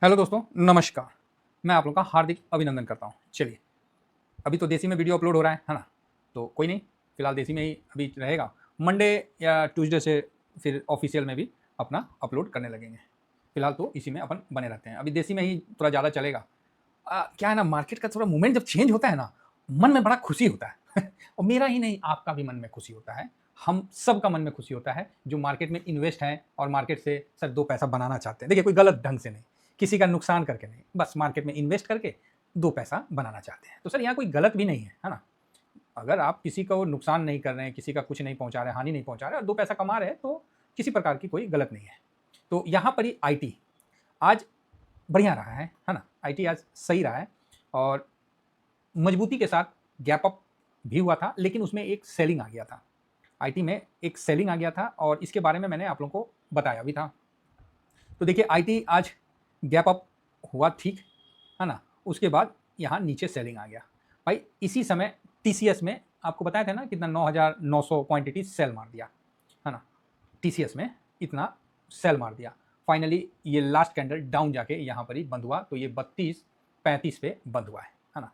Hello दोस्तों, नमस्कार। मैं आप लोगों का हार्दिक अभिनंदन करता हूँ। चलिए, अभी तो देसी में वीडियो अपलोड हो रहा है ना? तो कोई नहीं, फिलहाल देसी में ही अभी रहेगा। मंडे या ट्यूसडे से फिर ऑफिशियल में भी अपना अपलोड करने लगेंगे। फिलहाल तो इसी में अपन बने रहते हैं। अभी देसी में ही थोड़ा ज़्यादा चलेगा। क्या है ना, मार्केट का थोड़ा मूवमेंट जब चेंज होता है ना, मन में बड़ा खुशी होता है और मेरा ही नहीं, आपका भी मन में खुशी होता है। हम सबका मन में खुशी होता है जो मार्केट में इन्वेस्ट है और मार्केट से सर दो पैसा बनाना चाहते हैं। देखिए, कोई गलत ढंग से नहीं, किसी का नुकसान करके नहीं, बस मार्केट में इन्वेस्ट करके दो पैसा बनाना चाहते हैं। तो सर यहाँ कोई गलत भी नहीं है ना? अगर आप किसी को नुकसान नहीं कर रहे हैं, किसी का कुछ नहीं पहुंचा रहे, हानि नहीं पहुंचा रहे और दो पैसा कमा रहे हैं, तो किसी प्रकार की कोई गलत नहीं है। तो यहाँ पर ही आईटी आज बढ़िया रहा है ना? आईटी आज सही रहा है और मजबूती के साथ गैप अप भी हुआ था, लेकिन उसमें एक सेलिंग आ गया था। आईटी में एक सेलिंग आ गया था और इसके बारे में मैंने आप लोगों को बताया भी था। तो देखिए, आईटी आज गैप अप हुआ, ठीक है ना? उसके बाद यहाँ नीचे सेलिंग आ गया। भाई इसी समय टीसीएस में आपको बताया था ना, कितना 9,900 क्वांटिटी सेल मार दिया, है ना? टीसीएस में इतना सेल मार दिया। फाइनली ये लास्ट कैंडल डाउन जाके यहाँ पर ही बंद हुआ, तो ये 32-35 पे बंद हुआ है ना?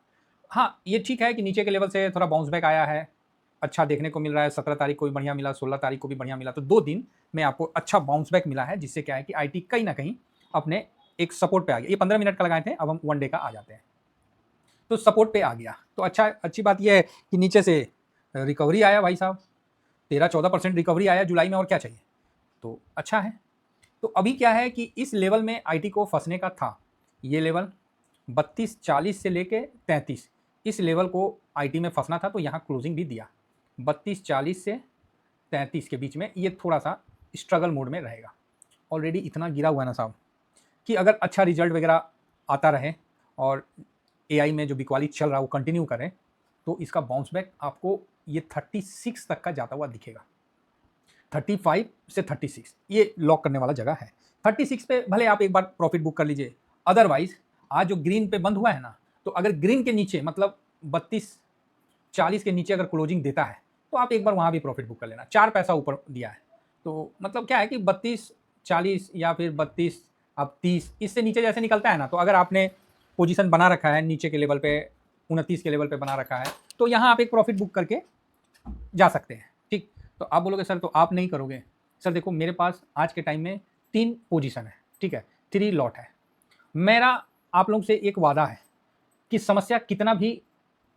हाँ, ये ठीक है कि नीचे के लेवल से थोड़ा बाउंस बैक आया है, अच्छा देखने को मिल रहा है। 17 तारीख को भी बढ़िया मिला, 16 तारीख को भी बढ़िया मिला, तो 2 दिन में आपको अच्छा बाउंस बैक मिला है, जिससे क्या है कि आईटी कहीं ना कहीं अपने एक सपोर्ट पे आ गया। ये 15 मिनट का लगाए थे, अब हम 1 डे का आ जाते हैं। तो सपोर्ट पे आ गया, तो अच्छा, अच्छी बात यह है कि नीचे से रिकवरी आया भाई साहब, 13-14% रिकवरी आया जुलाई में, और क्या चाहिए? तो अच्छा है। तो अभी क्या है कि इस लेवल में आईटी को फंसने का था। ये लेवल 3240 से लेके 33, इस लेवल को आईटी में फंसना था, तो यहाँ क्लोजिंग भी दिया 3240 से 33 के बीच में। ये थोड़ा सा स्ट्रगल मोड में रहेगा। ऑलरेडी इतना गिरा हुआ है ना साहब, कि अगर अच्छा रिजल्ट वगैरह आता रहे और एआई में जो बिकवाली चल रहा है वो कंटिन्यू करें, तो इसका बाउंस बैक आपको ये 36 तक का जाता हुआ दिखेगा। 35 से 36 ये लॉक करने वाला जगह है। 36 पे भले आप एक बार प्रॉफिट बुक कर लीजिए, अदरवाइज आज जो ग्रीन पे बंद हुआ है ना, तो अगर ग्रीन के नीचे मतलब 3240 के नीचे अगर क्लोजिंग देता है, तो आप एक बार वहां भी प्रॉफिट बुक कर लेना। 4 पैसा ऊपर दिया है, तो मतलब क्या है कि 3240 या फिर 32 अब 30 इससे नीचे जैसे निकलता है ना, तो अगर आपने पोजीशन बना रखा है नीचे के लेवल पे, 29 के लेवल पे बना रखा है, तो यहाँ आप एक प्रॉफिट बुक करके जा सकते हैं। ठीक, तो आप बोलोगे सर तो आप नहीं करोगे। सर देखो, मेरे पास आज के टाइम में 3 पोजीशन है, ठीक है, 3 लॉट है। मेरा आप लोग से एक वादा है कि समस्या कितना भी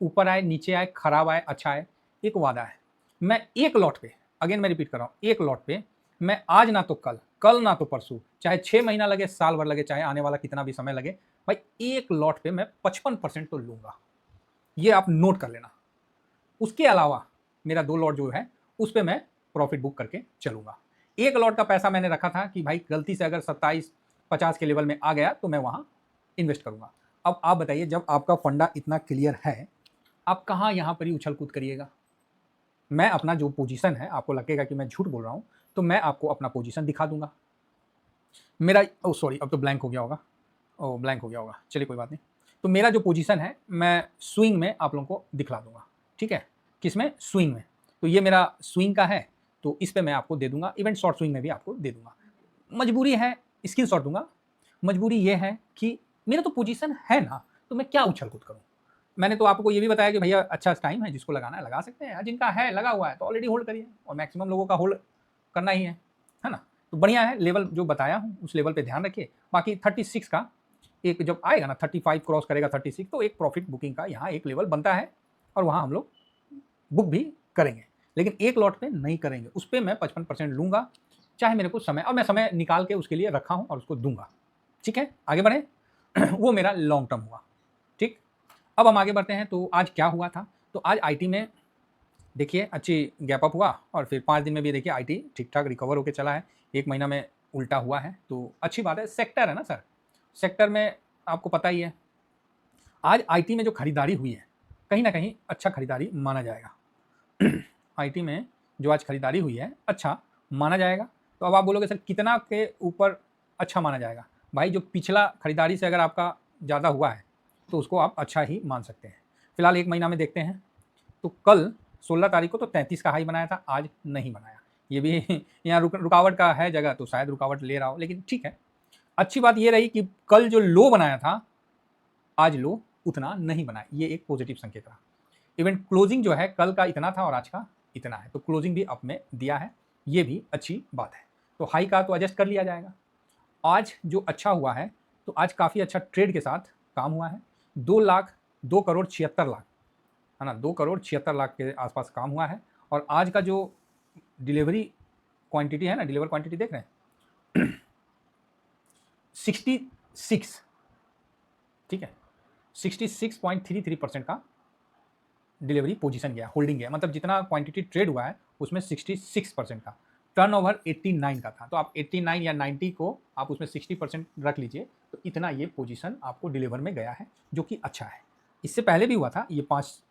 ऊपर आए, नीचे आए, खराब आए, अच्छा आए, एक वादा है, मैं एक लॉट पे, अगेन मैं रिपीट कर रहा हूँ, एक लॉट पे मैं आज ना तो कल, कल ना तो परसों, चाहे 6 महीना लगे, साल भर लगे, चाहे आने वाला कितना भी समय लगे, भाई एक लॉट पे मैं 55% तो लूंगा। ये आप नोट कर लेना। उसके अलावा मेरा 2 लॉट जो है उस पर मैं प्रॉफिट बुक करके चलूंगा। एक लॉट का पैसा मैंने रखा था कि भाई गलती से अगर 27-50 के लेवल में आ गया तो मैं वहां इन्वेस्ट करूंगा। अब आप बताइए, जब आपका फंडा इतना क्लियर है, आप कहाँ यहाँ पर ही उछल कूद करिएगा? मैं अपना जो पोजीशन है, आपको लगेगा कि मैं झूठ बोल रहा हूँ, तो मैं आपको अपना पोजीशन दिखा दूंगा। मेरा सॉरी, अब तो ब्लैंक हो गया होगा, ब्लैंक हो गया होगा, चलिए कोई बात नहीं। तो मेरा जो पोजीशन है मैं स्विंग में आप लोगों को दिखला दूंगा, ठीक है? किसमें? स्विंग में। तो ये मेरा स्विंग का है, तो इस पे मैं आपको दे दूंगा। इवेंट शॉर्ट स्विंग में भी आपको दे दूंगा। मजबूरी है, स्क्रीन शॉट दूंगा। मजबूरी ये है कि मेरा तो पोजीशन है ना, तो मैं क्या उछल कूद करूँ? मैंने तो आपको ये भी बताया कि भैया अच्छा टाइम है, जिसको लगाना है लगा सकते हैं, जिनका है लगा हुआ है तो ऑलरेडी होल्ड करिए, और मैक्सिमम लोगों का होल्ड करना ही है ना? तो बढ़िया है, लेवल जो बताया हूँ उस लेवल पे ध्यान रखिए। बाकी 36 का एक जब आएगा ना, 35 क्रॉस करेगा 36, तो एक प्रॉफिट बुकिंग का यहाँ एक लेवल बनता है, और वहाँ हम लोग बुक भी करेंगे, लेकिन एक लॉट पे नहीं करेंगे। उस पर मैं 55% लूंगा, चाहे मेरे को समय, और मैं समय निकाल के उसके लिए रखा हूँ और उसको दूंगा। ठीक है, आगे बढ़े वो मेरा लॉन्ग टर्म हुआ। ठीक, अब हम आगे बढ़ते हैं। तो आज क्या हुआ था? तो आज आईटी में देखिए अच्छी गैप अप हुआ, और फिर 5 दिन में भी देखिए आईटी ठीक ठाक रिकवर होकर चला है। 1 महीना में उल्टा हुआ है, तो अच्छी बात है। सेक्टर है ना सर, सेक्टर में आपको पता ही है, आज आईटी में जो खरीदारी हुई है, कहीं ना कहीं अच्छा खरीदारी माना जाएगा। आईटी में जो आज खरीदारी हुई है अच्छा माना जाएगा। तो अब आप बोलोगे सर कितना के ऊपर अच्छा माना जाएगा? भाई जो पिछला खरीदारी से अगर आपका ज़्यादा हुआ है, तो उसको आप अच्छा ही मान सकते हैं। फिलहाल 1 महीना में देखते हैं। तो कल 16 तारीख को तो 33 का हाई बनाया था, आज नहीं बनाया। ये भी यहाँ रुकावट का है जगह, तो शायद रुकावट ले रहा हो, लेकिन ठीक है। अच्छी बात ये रही कि कल जो लो बनाया था आज लो उतना नहीं बना, ये एक पॉजिटिव संकेत रहा। इवन क्लोजिंग जो है कल का इतना था और आज का इतना है, तो क्लोजिंग भी अप में दिया है, ये भी अच्छी बात है। तो हाई का तो एडजस्ट कर लिया जाएगा। आज जो अच्छा हुआ है, तो आज काफ़ी अच्छा ट्रेड के साथ काम हुआ है। 2,76,00,000 है ना, 2,76,00,000 के आसपास काम हुआ है। और आज का जो डिलीवरी क्वांटिटी है ना, डिलीवर क्वांटिटी देख रहे हैं 66, ठीक है, 66.33% का डिलीवरी पोजीशन गया, होल्डिंग गया, मतलब जितना क्वांटिटी ट्रेड हुआ है उसमें 66% का। टर्नओवर 89 का था, तो आप 89 या 90 को आप उसमें 60% रख लीजिए, तो इतना ये पोजीशन आपको डिलीवर में गया है, जो कि अच्छा है। इससे पहले भी हुआ था, ये 5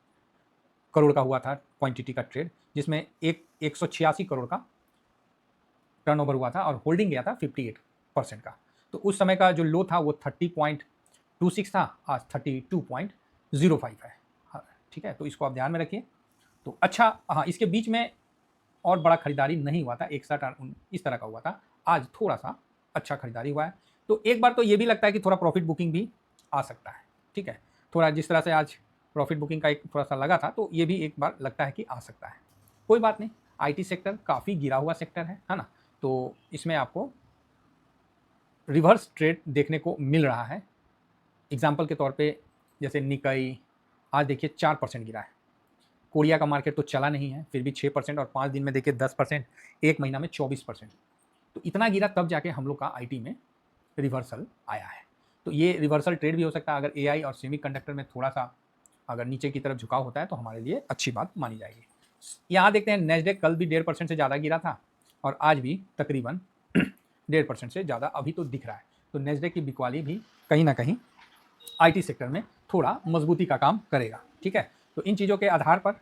करोड़ का हुआ था क्वांटिटी का ट्रेड, जिसमें 186 करोड़ का टर्नओवर हुआ था और होल्डिंग गया था 58% का। तो उस समय का जो लो था वो 30.26 था, आज 32.05 है। हाँ, ठीक है, तो इसको आप ध्यान में रखिए। तो अच्छा, हाँ, इसके बीच में और बड़ा खरीदारी नहीं हुआ था, 61 इस तरह का हुआ था। आज थोड़ा सा अच्छा खरीदारी हुआ है, तो एक बार तो ये भी लगता है कि थोड़ा प्रॉफिट बुकिंग भी आ सकता है। ठीक है, थोड़ा जिस तरह से आज प्रॉफिट बुकिंग का एक थोड़ा सा लगा था, तो ये भी एक बार लगता है कि आ सकता है। कोई बात नहीं, आईटी सेक्टर काफ़ी गिरा हुआ सेक्टर है ना, तो इसमें आपको रिवर्स ट्रेड देखने को मिल रहा है। एग्जाम्पल के तौर पे जैसे निकाई आज देखिए 4% गिरा है। कोरिया का मार्केट तो चला नहीं है, फिर भी 6% और 5 दिन में देखिए 10%, एक महीना में 24%। तो इतना गिरा तब जाके हम लोग का आईटी में रिवर्सल आया है। तो ये रिवर्सल ट्रेड भी हो सकता है। अगर एआई और सेमीकंडक्टर में थोड़ा सा अगर नीचे की तरफ झुकाव होता है तो हमारे लिए अच्छी बात मानी जाएगी। यहाँ देखते हैं नैस्डैक कल भी 1.5% से ज़्यादा गिरा था और आज भी तकरीबन 1.5% से ज़्यादा अभी तो दिख रहा है। तो नैस्डैक की बिकवाली भी कहीं ना कहीं आईटी सेक्टर में थोड़ा मजबूती का काम करेगा। ठीक है, तो इन चीज़ों के आधार पर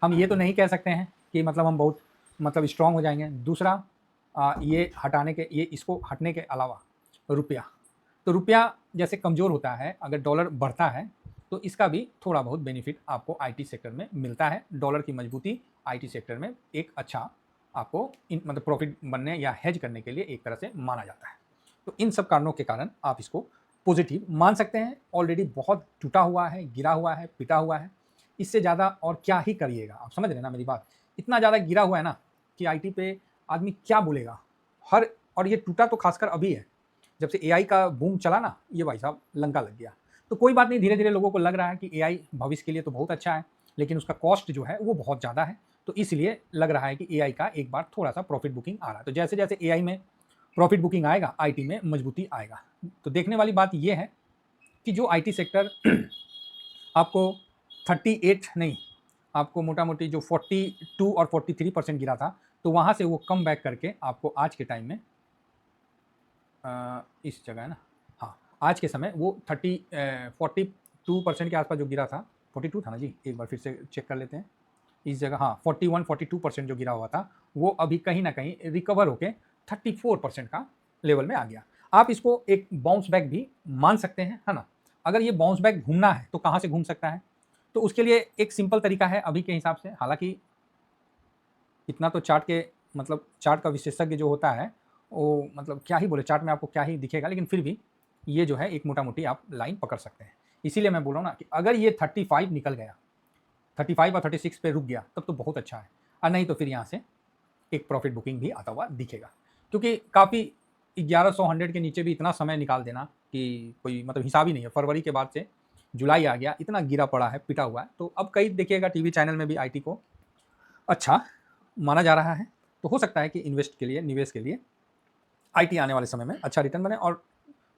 हम ये तो नहीं कह सकते हैं कि मतलब हम बहुत मतलब स्ट्रांग हो जाएंगे। दूसरा ये हटाने के, ये इसको हटने के अलावा रुपया, तो रुपया जैसे कमज़ोर होता है, अगर डॉलर बढ़ता है तो इसका भी थोड़ा बहुत बेनिफिट आपको आईटी सेक्टर में मिलता है। डॉलर की मजबूती आईटी सेक्टर में एक अच्छा आपको मतलब प्रॉफिट बनने या हेज करने के लिए एक तरह से माना जाता है। तो इन सब कारणों के कारण आप इसको पॉजिटिव मान सकते हैं। ऑलरेडी बहुत टूटा हुआ है, गिरा हुआ है, पिटा हुआ है, इससे ज़्यादा और क्या ही करिएगा। आप समझ रहे हैं ना मेरी बात, इतना ज़्यादा गिरा हुआ है ना कि आईटी पे आदमी क्या बोलेगा। और ये टूटा तो खासकर अभी है, जब से एआई का बूम चला ना, ये भाई साहब लंका लग गया। तो कोई बात नहीं, धीरे धीरे लोगों को लग रहा है कि एआई भविष्य के लिए तो बहुत अच्छा है, लेकिन उसका कॉस्ट जो है वो बहुत ज़्यादा है। तो इसलिए लग रहा है कि एआई का एक बार थोड़ा सा प्रॉफिट बुकिंग आ रहा है। तो जैसे जैसे एआई में प्रॉफिट बुकिंग आएगा, आईटी में मजबूती आएगा। तो देखने वाली बात ये है कि जो आईटी सेक्टर आपको 38 नहीं, आपको मोटा मोटी जो 42 और 43% गिरा था, तो वहाँ से वो कम बैक करके आपको आज के टाइम में इस जगह है ना, हाँ, आज के समय वो 42% के आसपास जो गिरा था, 42 था ना जी, एक बार फिर से चेक कर लेते हैं इस जगह, हाँ 42% जो गिरा हुआ था वो अभी कहीं ना कहीं रिकवर होके 34% का लेवल में आ गया। आप इसको एक बाउंस बैक भी मान सकते हैं, है ना। अगर ये बाउंस बैक घूमना है तो कहाँ से घूम सकता है, तो उसके लिए एक सिंपल तरीका है अभी के हिसाब से। हालांकि इतना तो चार्ट के मतलब चार्ट का विशेषज्ञ जो होता है वो मतलब क्या ही बोले, चार्ट में आपको क्या ही दिखेगा, लेकिन फिर भी ये जो है एक मोटा मोटी आप लाइन पकड़ सकते हैं। इसीलिए मैं बोल रहा हूँ ना कि अगर ये 35 निकल गया, 35 और 36 पे रुक गया, तब तो बहुत अच्छा है। और नहीं तो फिर यहाँ से एक प्रॉफिट बुकिंग भी आता हुआ दिखेगा, क्योंकि काफ़ी 1100 100 के नीचे भी इतना समय निकाल देना कि कोई मतलब हिसाब ही नहीं है। फरवरी के बाद से जुलाई आ गया, इतना गिरा पड़ा है, पिटा हुआ है। तो अब कई देखिएगा टीवी चैनल में भी आईटी को अच्छा माना जा रहा है। तो हो सकता है कि इन्वेस्ट के लिए, निवेश के लिए आईटी आने वाले समय में अच्छा रिटर्न बने। और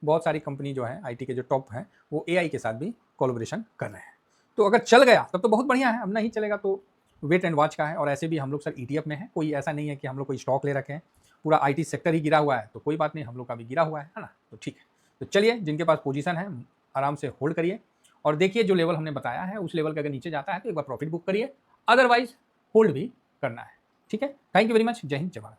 बहुत सारी कंपनी जो है आईटी के जो टॉप हैं वो एआई के साथ भी कोलैबोरेशन कर रहे हैं। तो अगर चल गया तब तो बहुत बढ़िया है, अब नहीं चलेगा तो वेट एंड वॉच का है। और ऐसे भी हम लोग सर ईटीएफ में है, कोई ऐसा नहीं है कि हम लोग कोई स्टॉक ले रखे हैं, पूरा आईटी सेक्टर ही गिरा हुआ है, तो कोई बात नहीं, हम लोग का भी गिरा हुआ है ना। तो ठीक है, तो चलिए जिनके पास पोजीशन है आराम से होल्ड करिए और देखिए जो लेवल हमने बताया है उस लेवल के अगर नीचे जाता है तो एक बार प्रॉफिट बुक करिए, अदरवाइज होल्ड भी करना है। ठीक है, थैंक यू वेरी मच, जय हिंद, जय भारत।